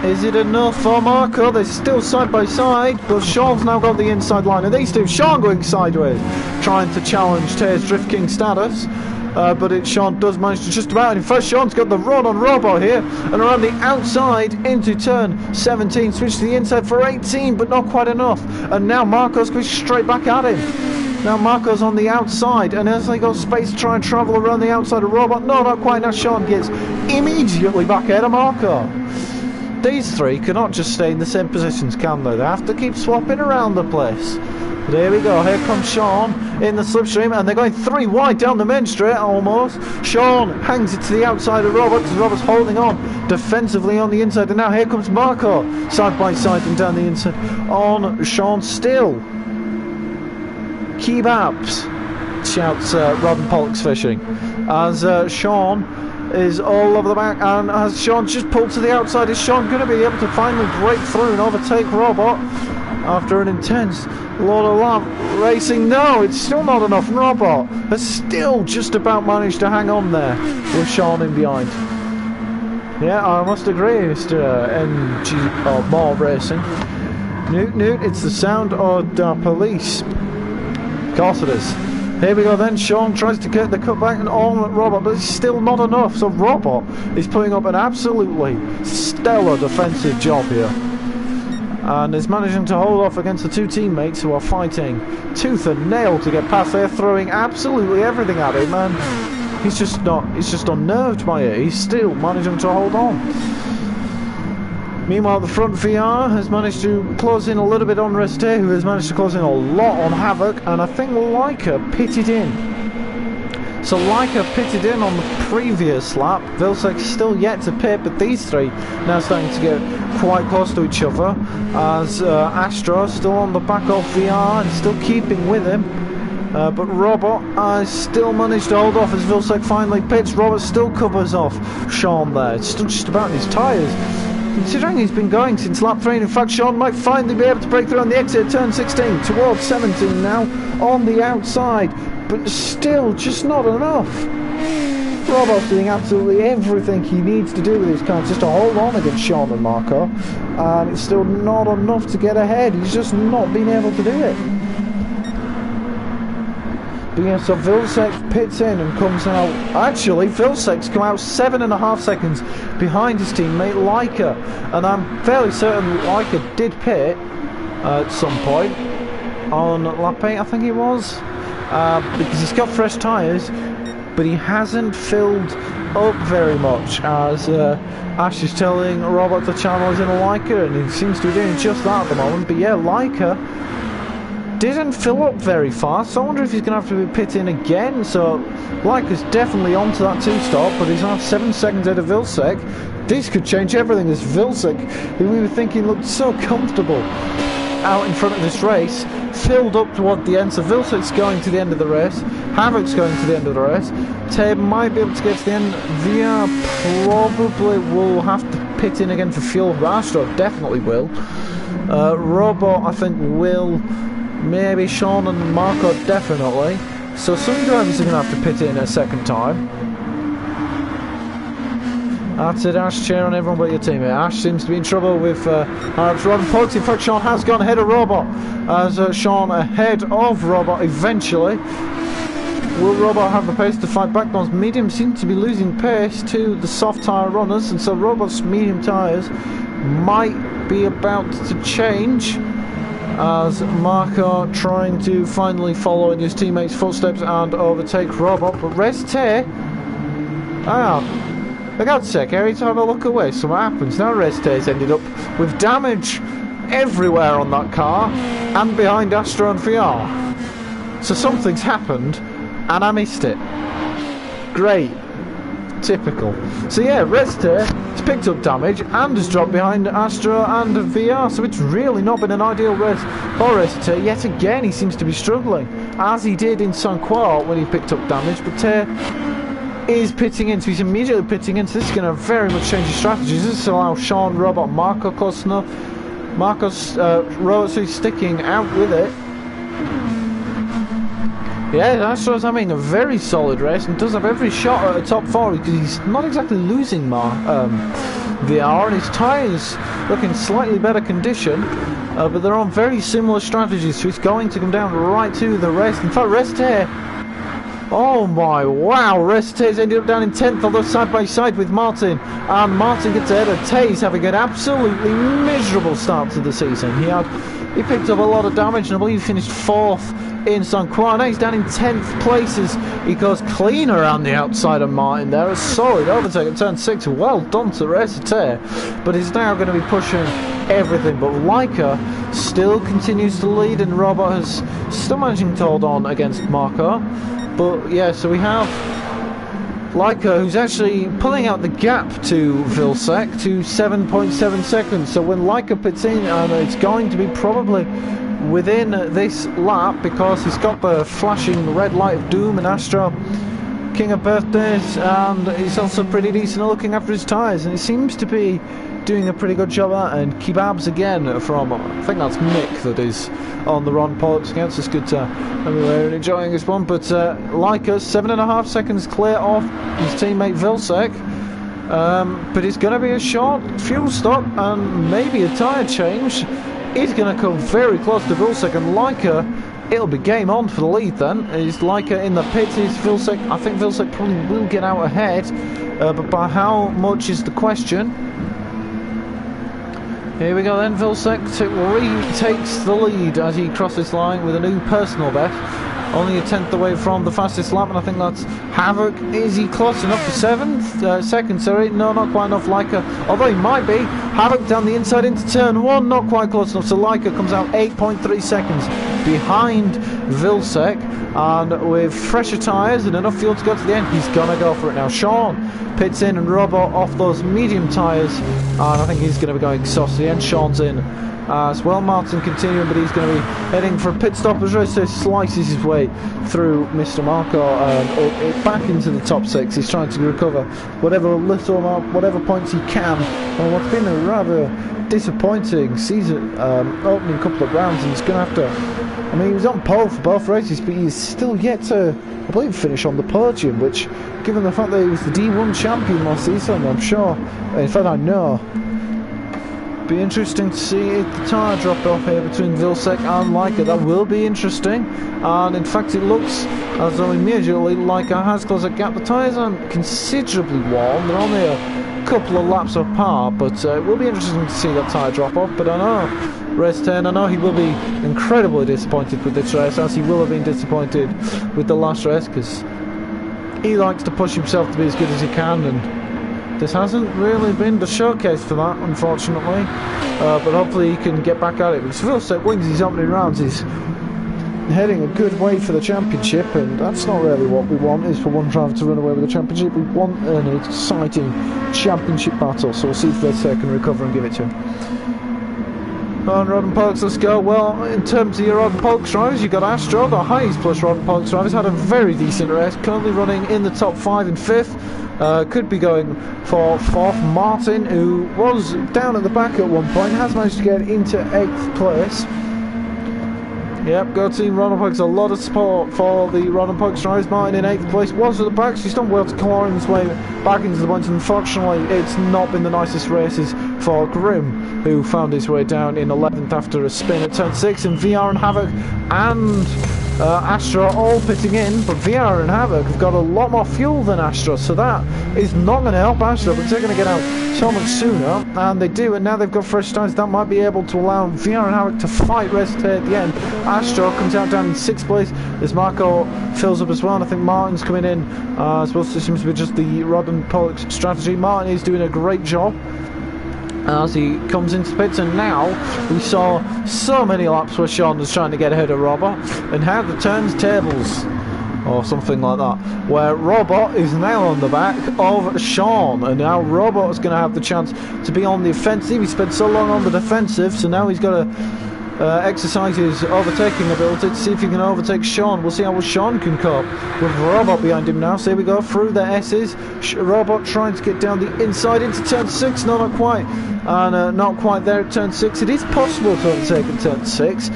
Is it enough for Marco? They're still side by side, but Sean's now got the inside line of these two. Sean going sideways, trying to challenge Tay's Drift King status, but Sean does manage to just about. In fact, Sean's got the run on Robo here, and around the outside into turn 17, switch to the inside for 18, but not quite enough. And now Marco's going straight back at him. Now Marco's on the outside, and as they got space to try and travel around the outside of Robot, no, not quite. Now Sean gets immediately back ahead of Marco. These three cannot just stay in the same positions, can they? They have to keep swapping around the place. But here we go, here comes Sean in the slipstream, and they're going three wide down the main straight almost. Sean hangs it to the outside of Robert, because Robert's holding on defensively on the inside, and now here comes Marco, side by side and down the inside on Sean still. Kebabs, shouts Rod and Pollock's Fishing, as Sean is all over the back, and as Sean just pulled to the outside, is Sean going to be able to finally break through and overtake Robot after an intense lot of lap racing? No, it's still not enough. Robot has still just about managed to hang on there with Sean in behind. Yeah, I must agree, Mr. NG or More Racing. Newt, it's the sound of the police. Of course it is. Here we go then, Sean tries to get the cutback and on at Robot, but it's still not enough, so Robot is putting up an absolutely stellar defensive job here. And is managing to hold off against the two teammates who are fighting tooth and nail to get past. They're throwing absolutely everything at him, and he's just unnerved by it. He's still managing to hold on. Meanwhile, the front VR has managed to close in a little bit on Reste, who has managed to close in a lot on Havoc, and I think Leica pitted in. So Leica pitted in on the previous lap. Vilsec's still yet to pit, but these three now starting to get quite close to each other, as Astro still on the back of VR and still keeping with him. But Robert has still managed to hold off as Vilsec finally pits. Robert still covers off Sean there. It's still just about his tyres. Considering he's been going since lap 3, in fact Sean might finally be able to break through on the exit of turn 16 towards 17 now on the outside, but still just not enough. Robot's doing absolutely everything he needs to do with his car just to hold on against Sean and Marco, and it's still not enough to get ahead. He's just not been able to do it. But yeah, so Vilsec pits in and comes out. Actually, Vilsec's come out 7.5 seconds behind his teammate Leica, and I'm fairly certain Leica did pit at some point on lap 8, I think it was, because he's got fresh tyres, but he hasn't filled up very much, as Ash is telling Robert the channel is in a Leica, and he seems to be doing just that at the moment. But yeah, Leica didn't fill up very fast, so I wonder if he's going to have to be pitting again. So Leica's definitely onto that 2-stop, but he's now 7 seconds ahead of Vilsec. This could change everything, as Vilsec, who we were thinking looked so comfortable out in front of this race, filled up toward the end. So Vilsec's going to the end of the race, Havoc's going to the end of the race, Ted might be able to get to the end. Via probably will have to pit in again for fuel. Astro definitely will. Robot I think will. Maybe Sean and Marco definitely. So some drivers are going to have to pit in a second time. That's it, Ash, cheer on everyone but your teammate. Ash seems to be in trouble with Robin Pokes. In fact, Sean has gone ahead of Robot, as Sean ahead of Robot eventually. Will Robot have the pace to fight back? Those mediums seem to be losing pace to the soft tyre runners, and so Robot's medium tyres might be about to change, as Marco trying to finally follow in his teammates' footsteps and overtake Robot. But Reste, for God's sake, every time I look away, so what happens? Now Reste's ended up with damage everywhere on that car and behind Astro and VR. So something's happened and I missed it. Great. Typical. So yeah, Reste has picked up damage and has dropped behind Astra and VR, so it's really not been an ideal race for Reste. Yet again, he seems to be struggling, as he did in Saint-Croix when he picked up damage, but is pitting in, so he's immediately pitting in, so this is going to very much change his strategies. This will allow Sean, Robot, Marco close enough. Marcos, Robert's sticking out with it. Yeah, Astro's having a very solid race and does have every shot at a top 4 because he's not exactly losing VR, and his tyres looking slightly better condition, but they're on very similar strategies, so he's going to come down right to the rest. In fact, Reste, oh my, wow, Reste's ended up down in 10th, although side by side with Martin, and Martin gets ahead of Taze, having an absolutely miserable start to the season. He picked up a lot of damage, and I believe he finished 4th in Saint-Croix. Now he's down in 10th places. He goes clean around the outside of Martin there. A solid overtake at turn 6. Well done to Reste, but he's now going to be pushing everything. But Leica still continues to lead, and Robot has still managing to hold on against Marco. But yeah, so we have Leica, who's actually pulling out the gap to Vilsec to 7.7 seconds. So when Leica pits in, it's going to be probably within this lap, because he's got the flashing red light of doom, and Astro, king of birthdays, and he's also pretty decent at looking after his tyres, and he seems to be doing a pretty good job at that. And kebabs again from, I think that's Mick that is on the Ron Pollux against. It's good to we're enjoying this one. But Leica 7.5 seconds clear off his teammate Vilsec, but it's going to be a short fuel stop and maybe a tyre change. He's going to come very close to Vilsec, and Leica, it'll be game on for the lead then. Is Leica in the pits? Is Vilsec? I think Vilsec probably will get out ahead, but by how much is the question. Here we go then, Vilsec retakes the lead as he crosses line with a new personal best. Only a 10th away from the fastest lap, and I think that's Havoc. Is he close enough for 7th? Second, sorry. No, not quite enough. Leica, although he might be. Havoc down the inside into turn 1, not quite close enough. So Leica comes out 8.3 seconds behind Vilsec, and with fresher tyres and enough fuel to go to the end, he's going to go for it now. Sean pits in and Robot off those medium tyres, and I think he's going to be going soft to the end. Sean's in as well. Martin continuing, but he's going to be heading for a pit stop as Reste slices his way through Mr. Marco back into the top 6. He's trying to recover whatever points he can on what's been a rather disappointing season opening couple of rounds, and he's going to have to, I mean, he was on pole for both races, but he's still yet to, I believe, finish on the podium, which, given the fact that he was the D1 champion last season, I'm sure, in fact I know, be interesting to see if the tyre dropped off here between Vilsec and Leica. That will be interesting, and in fact it looks as though immediately Leica has closed that gap. The tyres aren't considerably warm, they're only a couple of laps apart, but it will be interesting to see that tyre drop off. But I know Race 10, I know he will be incredibly disappointed with this race, as he will have been disappointed with the last race, because he likes to push himself to be as good as he can, and this hasn't really been the showcase for that, unfortunately, but hopefully he can get back at it, because Vilsec wins his opening rounds. He's heading a good way for the championship, and that's not really what we want, is for one driver to run away with the championship. We want an exciting championship battle, so we'll see if Vilsec can recover and give it to him. On Rod and Pollux, let's go. Well, in terms of your Rod and Pollux drivers, you've got Astro, the highest plus Rod and Pollux drivers, had a very decent race, currently running in the top 5 and 5th. Could be going for 4th. Martin, who was down at the back at one point, has managed to get into 8th place. Yep, go team Ron and Pollux. A lot of support for the Ron and Pollux drivers. Martin in 8th place, was at the back, so he's done well to clawing his way back into the points. Unfortunately, it's not been the nicest races for Grim, who found his way down in 11th after a spin at turn 6, and VR and Havoc and Astra all pitting in, but VR and Havoc have got a lot more fuel than Astra, so that is not going to help Astra, but they're going to get out so much sooner, and they do, and now they've got fresh tyres. That might be able to allow VR and Havoc to fight Reste at the end. Astra comes out down in 6th place as Marco fills up as well, and I think Martin's coming in as well. So it seems to be just the Rod and Pollux strategy. Martin is doing a great job as he comes into the pits, and now we saw so many laps where Sean was trying to get ahead of Robert, and how the turns tables. or something like that, where Robot is now on the back of Sean, and now Robot is going to have the chance to be on the offensive. He spent so long on the defensive, so now he's got to exercise his overtaking ability to see if he can overtake Sean. We'll see how Sean can cope with Robot behind him now. So here we go through the S's. Robot trying to get down the inside into turn 6. No, not quite. And not quite there at turn 6. It is possible to overtake at turn 6.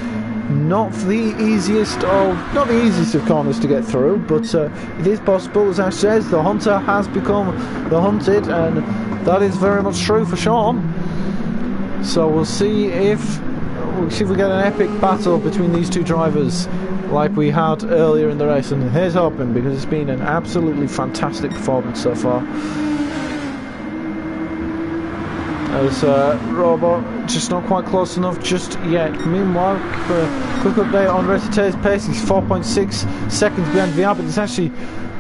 Not the easiest of corners to get through, but it is possible. As Ash says, the hunter has become the hunted, and that is very much true for Sean. So we'll see if we get an epic battle between these two drivers like we had earlier in the race, and here's hoping, because it's been an absolutely fantastic performance so far. As Robot just not quite close enough just yet. Meanwhile, quick update on Resité's pace. He's 4.6 seconds behind VR, but it's actually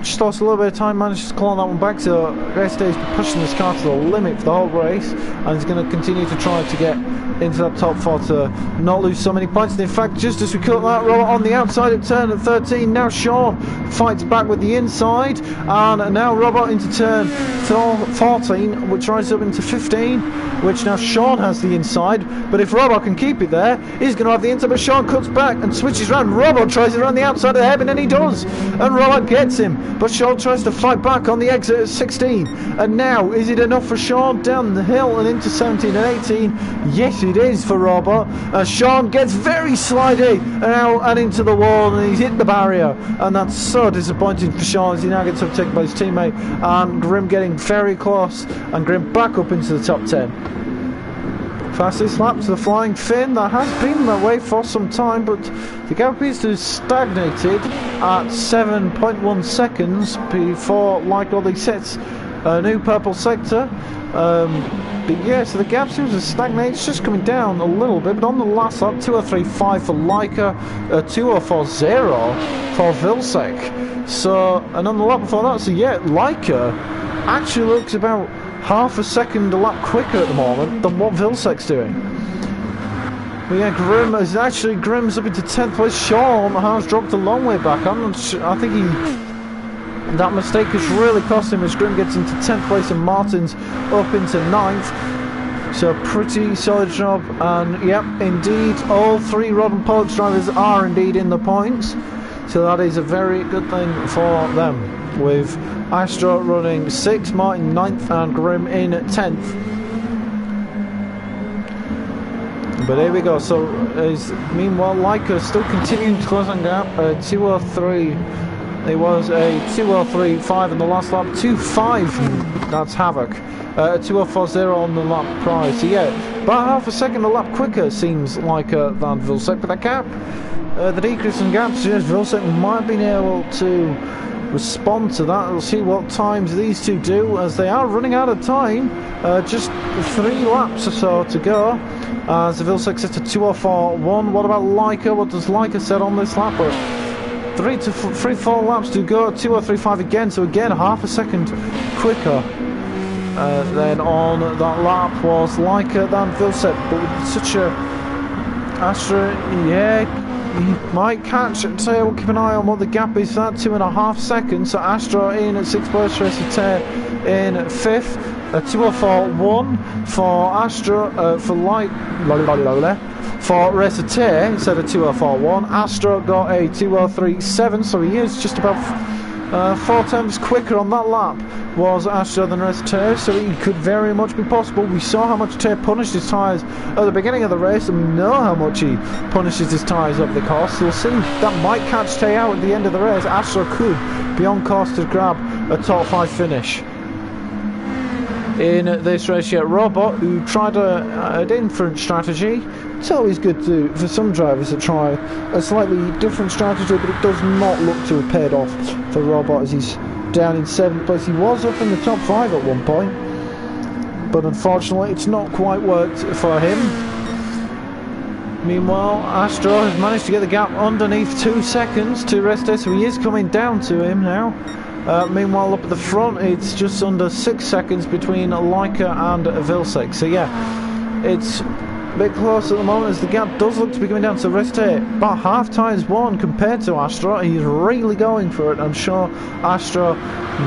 just lost a little bit of time, managed to claw that one back. So Resité's pushing this car to the limit for the whole race, and he's going to continue to try to get into that top 4 to not lose so many points. And in fact, just as we cut that, Robot on the outside at turn 13. Now Sean fights back with the inside, and now Robot into turn 14, which rises up into 15, which now Sean has the inside. But if Robot can keep it there, he's going to have the inside, but Sean cuts back and switches around. Robot tries it around the outside of the hairpin, and he does, and Robot gets him, but Sean tries to fight back on the exit at 16. And now, is it enough for Sean down the hill and into 17 and 18? Yes, it is for Robot. Sean gets very slidey and out and into the wall, and he's hit the barrier, and that's so disappointing for Sean as he now gets overtaken by his teammate, and Grim getting very close, and Grim back up into the top 10. Fastest lap to the Flying Finn. That has been that way for some time, but the gap appears to have stagnated at 7.1 seconds before Lycoli sets a new purple sector. But yeah, so the gap seems to stagnate. It's just coming down a little bit, but on the last lap, 2:03.5 for Leica, 2:04.0 for Vilsek. So, and on the lap before that, so yeah, Leica actually looks about half a second a lap quicker at the moment than what Vilsek's doing. But yeah, Grim's up into 10th place. Sean has dropped a long way back. I'm not sure, I think that mistake has really cost him as Grim gets into 10th place and Martin's up into 9th. So pretty solid job, and yep, indeed, all 3 Rod and Pollux drivers are indeed in the points. So that is a very good thing for them, with Astro running 6th, Martin 9th, and Grim in 10th. But here we go. So meanwhile, Leica still continuing to close on gap. 2:03. It was a 2:03.5 in the last lap. 2:05. That's Havoc. 2:04.0 on the lap prior. So yeah, about half a second a lap quicker seems like than Vilsek. But that gap, the decrease in gap suggests Vilsek might have been able to respond to that. We'll see what times these two do, as they are running out of time. Just 3 laps or so to go. As the Vilsek sets to 2:04.1. What about Leica? What does Leica set on this lap? 4 laps to go. 2:03.5 again. So again, half a second quicker. Then on that lap was Leica than Vilsek. But with such a Astra, yeah, he might catch it. So we'll keep an eye on what the gap is. That 2.5 seconds. So Astro in at 6th place, Resité in 5th. 2:04.1 for Astro, for for Resité instead of 2:04.1. Astro got a 2:03.7, so he is just about 4 times quicker on that lap was Astro than Resité, so it could very much be possible. We saw how much Tay punished his tyres at the beginning of the race, and we know how much he punishes his tyres over the course, so we'll see. That might catch Tay out at the end of the race. Astro could be on course to grab a top 5 finish in this race. Yet Robot, who tried a different strategy. It's always good for some drivers to try a slightly different strategy, but it does not look to have paid off for Robot, as he's down in 7th place. He was up in the top 5 at one point, but unfortunately it's not quite worked for him. Meanwhile, Astro has managed to get the gap underneath 2 seconds to Resité, so he is coming down to him now. Meanwhile, up at the front, it's just under 6 seconds between Leica and Vilsek. So yeah, it's a bit closer at the moment as the gap does look to be coming down. So Reste about half times one compared to Astro. He's really going for it. I'm sure Astro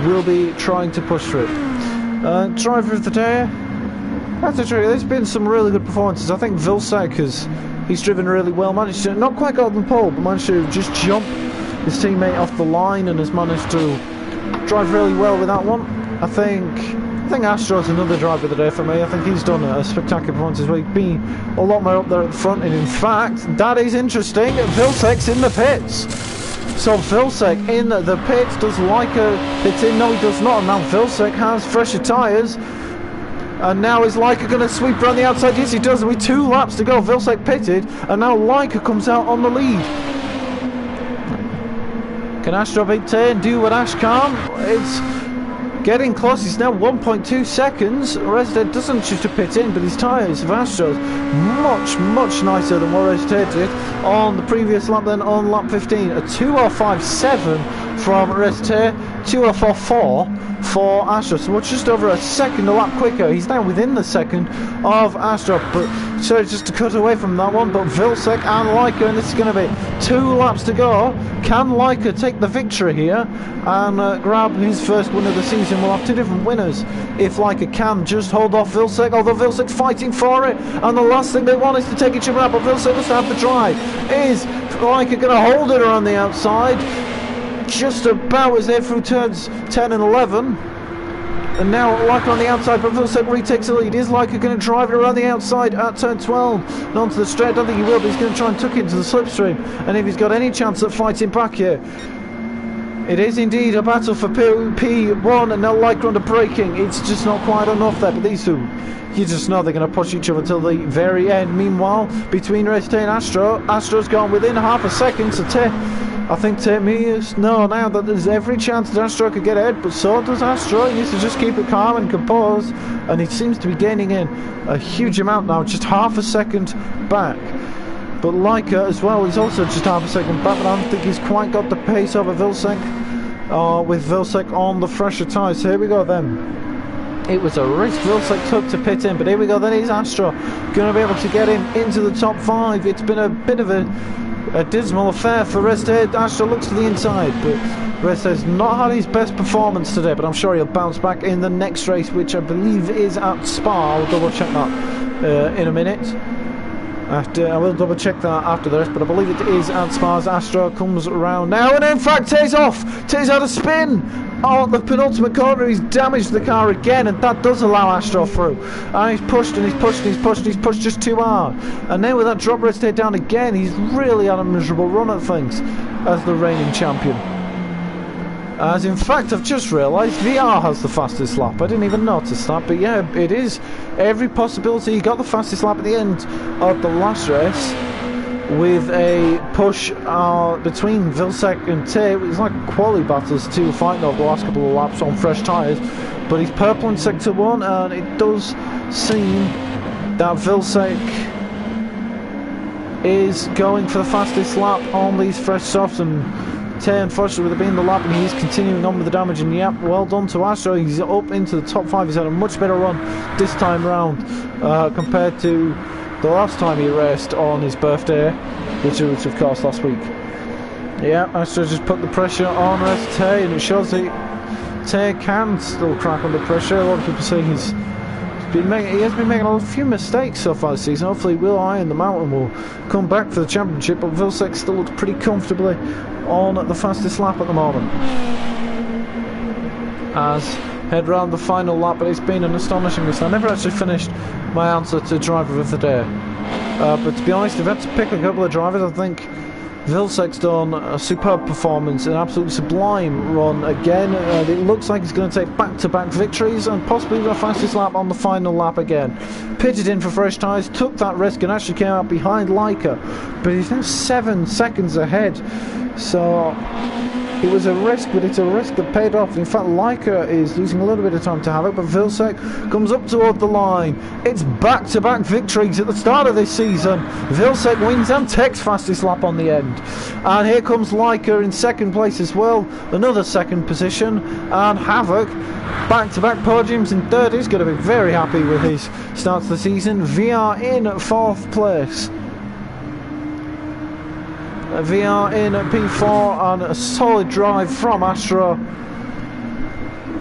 will be trying to push for it. Driver of the day. That's the truth. There's been some really good performances. I think Vilsack he's driven really well. Managed to not quite got on the pole, but managed to just jump his teammate off the line and has managed to drive really well with that one. I think Astro's another driver of the day for me. I think he's done a spectacular performance as well. He's been a lot more up there at the front, and in fact, that is interesting. Vilsack's in the pits. So Vilsack in the pits. Does Leica pit in? No, he does not. And now Vilsack has fresher tyres. And now is Leica going to sweep around the outside? Yes, he does. With 2 laps to go, Vilsack pitted, and now Leica comes out on the lead. Can Astro beat Tay and do what Ash can't? It's getting close. He's now 1.2 seconds. Rested doesn't choose to pit in, but his tyres of Astro's much nicer than what Rested did on the previous lap, then on lap 15. A 2:05.7 from Rested, 2:04.4 for Astro. So we're just over a second a lap quicker. He's now within the second of Astro, but so just to cut away from that one. But Vilsack and Leica, and this is going to be 2 laps to go. Can Leica take the victory here and grab his first win of the season? We'll have 2 different winners if Leica can just hold off Vilsack, although Vilsack's fighting for it, and the last thing they want is to take each other out, but Vilsack must have the drive. Is Leica going to hold it around the outside? Just about as they're through turns 10 and 11. And now Leica on the outside, but Vilsack retakes the lead. Is Leica going to drive it around the outside at turn 12 and onto the straight? I don't think he will, but he's going to try and tuck it into the slipstream. And if he's got any chance at fighting back here, it is indeed a battle for P1, and now Leica under braking. It's just not quite enough there, but these two, you just know they're going to push each other until the very end. Meanwhile, between Race Tay and Astro, Astro's gone within half a second, so I think Tamiya's know now that there's every chance that Astro could get ahead, but so does Astro. He needs to just keep it calm and composed, and he seems to be gaining in a huge amount now, just half a second back. But Leica as well is also just half a second back, but I don't think he's quite got the pace over Vilsack, with Vilsack on the fresher tyres. So here we go then. It was a risk Vilsack took to pit in, but here we go then. Is Astro going to be able to get him into the top 5? It's been a bit of a dismal affair for Rested. Astro looks to the inside, but Rested's not had his best performance today, but I'm sure he'll bounce back in the next race, which I believe is at Spa. I'll double check that in a minute. I will double check that after this, but I believe it is at Spa as Astro comes around now, and in fact Tay's off. Tay's had a spin on the penultimate corner. He's damaged the car again, and that does allow Astro through. And he's pushed and he's pushed and he's pushed and he's pushed just too hard. And then with that drop rate stay down again, he's really had a miserable run at things as the reigning champion. As in fact, I've just realised VR has the fastest lap. I didn't even notice that, but yeah, it is every possibility. He got the fastest lap at the end of the last race with a push between Vilsack and Tay. It was like quali battles, 2 fighting over the last couple of laps on fresh tyres. But he's purple in sector 1, and it does seem that Vilsack is going for the fastest lap on these fresh softs, and Tay unfortunately would have been the lap, and he is continuing on with the damage. And yep, well done to Astro. He's up into the top 5. He's had a much better run this time round compared to the last time he raced on his birthday, which was of course last week. Yeah, Astro just put the pressure on Rest Tay, and it shows that Tay can still crack under pressure. A lot of people say he has been making a few mistakes so far this season. Hopefully Will Iron the Mountain will come back for the championship, but Vilsack still looks pretty comfortably on the fastest lap at the moment. As head round the final lap, but it's been an astonishing race. I never actually finished my answer to driver of the day, but to be honest, if I had to pick a couple of drivers, I think Vilsack's done a superb performance, an absolutely sublime run again. It looks like he's going to take back-to-back victories and possibly the fastest lap on the final lap again. Pitted in for fresh tyres, took that risk and actually came out behind Leica, but he's now 7 seconds ahead. So It was a risk, but it's a risk that paid off. In fact, Leica is losing a little bit of time to Havoc, but Vilsek comes up toward the line. It's back-to-back victories at the start of this season. Vilsek wins and takes fastest lap on the end. And here comes Leica in second place as well. Another second position. And Havoc, back-to-back podiums in third. He's going to be very happy with his start to the season. VR in fourth place. VR in P4 and a solid drive from Astra,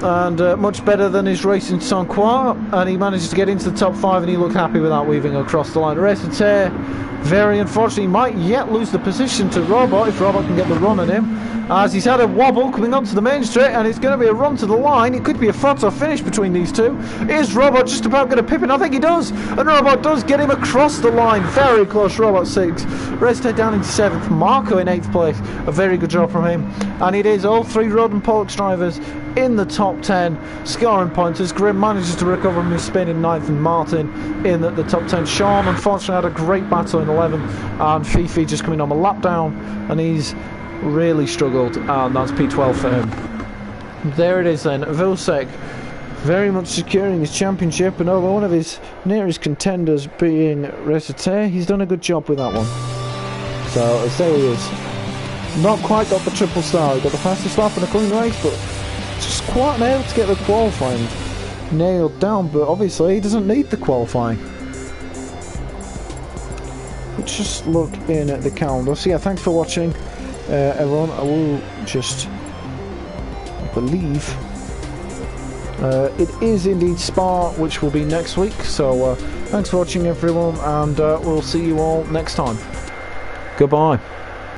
and much better than his race in Saint-Croix, and he manages to get into the top 5 and he looked happy with that, weaving across the line. Resete, very unfortunately, might yet lose the position to Robot if Robot can get the run on him, as he's had a wobble coming onto the main straight, and it's going to be a run to the line. It could be a photo finish between these two. Is Robot just about going to pip him? I think he does, and Robot does get him across the line. Very close, Robot 6. Rested down in 7th. Marco in 8th place. A very good job from him. And it is all 3 Road and Pollux drivers in the top 10, scoring points as Grim manages to recover from his spin in 9th, and Martin in the top 10. Sean unfortunately had a great battle in 11th, and Fifi just coming on a lap down, and he's really struggled, and that's P12 for him. There it is then, Vilsek very much securing his championship, and over one of his nearest contenders being Resete, he's done a good job with that one. So there he is. Not quite got the triple star. He got the fastest lap in a clean race, but just quite unable to get the qualifying nailed down. But obviously he doesn't need the qualifying. Let's just look in at the calendar. So yeah, thanks for watching, everyone. I will just believe it is indeed Spa, which will be next week. So thanks for watching, everyone, and we'll see you all next time. Goodbye.